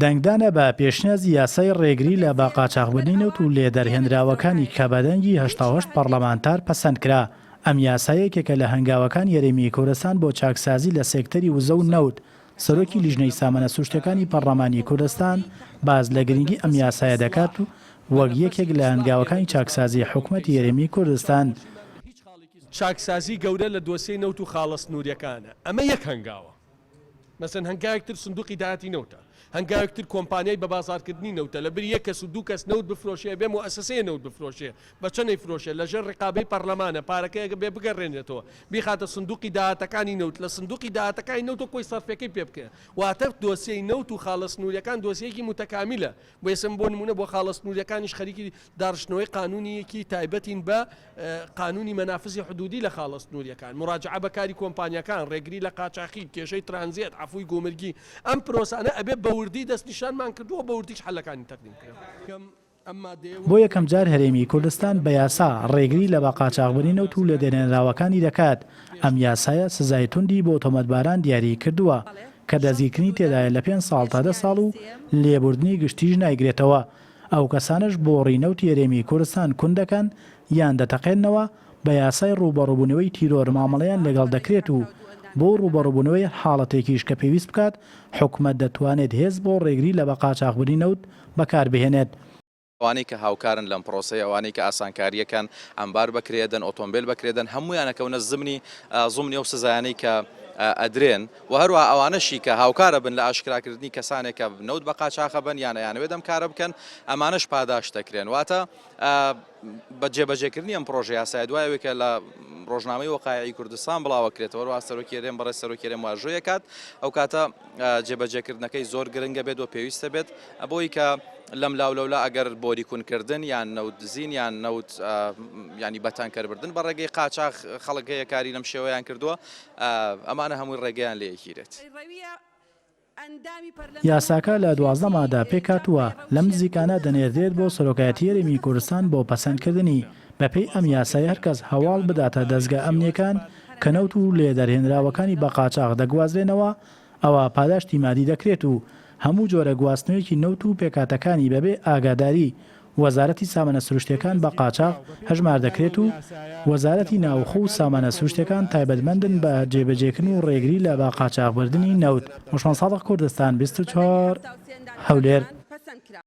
دەنگدانە بە پێشنیازی یاسای ڕێگری لە با قاچاغبردنی نەوت و لێدەرهێنراوەکانی کە بە دەنگی 88 پەرلەمانتار پەسەند کرا. ئەم یاسایەکێکە لە هەنگاوەکان یەرێمی کوردستان بۆ چاکسازی لە سێکتەری وزە و نەوت. سەرۆکی لیژنەی سامانە سروشتەکانی پەرلەمانی کوردستان باز لە گرنگی ئەم یاسایە دەکات و وەک یەکێک لە هەنگاوەکانی چاکسازی حکوومەتی یەرێمی کوردستان. چاکسازی گەورە لە دۆسیەی نەوت و خاڵە سنووریەکانە. ئەمە یەک هەنگاوە. مەسەن هەنگاوێکتر سندوقی داهاتی نەوتە. هەنگاوێکتر کۆمپانیای بە بازارکردنی نەوتە لە بری 1 کەس و 2 کەس نەوت بفرۆشێ بێ مؤسسەیە نەوت بفرۆشێ بە چەندەی فرۆشێ لەژێر ڕێقابەی پەرلەمانە پارەکەیەکە بێ بگەڕێنێتەوە بیخاتە سندوقی داهاتەکانی نەوت لە سندوقی داهاتەکانی نەوت و کۆی سەرفەکەی پێ بکە واتە دۆسیەی نەوت و خاڵە سنووریەکان دۆسیەکی متەکامیلە بۆ یەسم بۆ نمونە بۆ خاڵە سنووریەکانیش خەریکی داڕشتنەوەی قانونیەکی تایبەتین بە قانونی مەنافزی حدودی لە خاڵە سنووریەکان مراجعە بەکاری کۆمپانیەکان ڕێگری لە قاچاقی کێشەی ترانزیت عفوی گۆمرگی ئەم پرۆسانە ئەبێ بەوردی دەستنیشانمان کردووە بەوردیش حەلەکانی تەقدیم کرد. بۆ یەکەم جار هەرێمی کوردستان بە یاسا ڕێگری لە با قاچاغبردنی نەوت و لێدەرهێنراوەکانی دەکات. ئەم یاسایە سزای توندی بۆ تۆمەتباران دیاری کردووە کە دەستگیرکردنی تێدایە لە 5 ساڵ تا 10 ساڵ و لێبوردنی گشتیش نایگرێتەوە. ئەو کەسانش بۆ ڕینەوت یەرێمی کوردستان کون دەکەن یان دەتەقێنەوە بە یاسای ڕوبەڕووبوونەوەی تیرۆر مامەڵەیان لەگەڵ دەکرێت و بۆ ڕوبەڕووبوونەوەی حاڵەتێکیش کە پێویست بکات حکوومەت دەتوانێت هێز بۆ ڕێگری لە بە قاچاغبردنی نەوت بەکاربهێنێت. ئەوانەی کە هاوکارن لەم پرۆسەی ئەوانەی کە ئاسانکاریەکان ئەمبار بکرێدن ئۆتۆمبیل بکرێدن هەمویانەکەونە زمنی زومنی و سزایانەی کە ئەدرێن و هەروە ئەوانەشی کە هاوکارە بن لە ئاشکراکردنی کەسانێکە نەوت بە قاچاغ بن یانەوێت ئەم کارە بکەن ئەمانەش پاداش دەکرێن واتە بە جێبەجێکردنی ئەم پرۆژە یاسای دوایەوەی کە لە ڕۆژنامەی وەقایعی کوردستان بڵاوەکرێتەوە وا سەرۆکی هەرێم بەڕێز سەرۆکی هەرێم واژۆیە کات ئەو کاتە جێبەجێکردنەکەی زۆر گرنگە بێت و پێویستە بێت بۆی کە لەم لاولەولا ئەگەر بۆری کوونکردن یان نەوت دزین یان نەوت ینی بەتانکەربردن بە ڕێگەی قاچاغ خەڵکەیە کاری لەم شێوەیان کردووە ئەمانە هەمووی ڕێگەیان لێ یەکیرێت. یاساکە لە 12 مادا پێکاتووە لەم نزیکانە دەنێردرێت بۆ سەرۆکایەتی یەرێمی کوردستان بۆ پەسەندکردنی بەپێی ئەم یاسای هەرکەس هەواڵ بداتە دەستگا ئەمنیەکان کە نەوت و لێدەرهێنراوەکانی بە قاچاغ دەگوازرێنەوە ئەوە پاداشتی مادی دەکرێت و هەموو جۆرە گواستنەوەیەکی نەوت و پێکاتەکانی بەبێ ئاگاداری وەزارەتی سامانە سروشتیەکان بە قاچاغ هەژمار دەکرێت و وەزارەتی ناوخۆ و سامانە سروشتیەکان تایبەتمەندن بە جێبەجێکردن و ڕێگری لە با قاچاغبردنی نەوت. موشمان سادق کوردستان 24 هەولێر.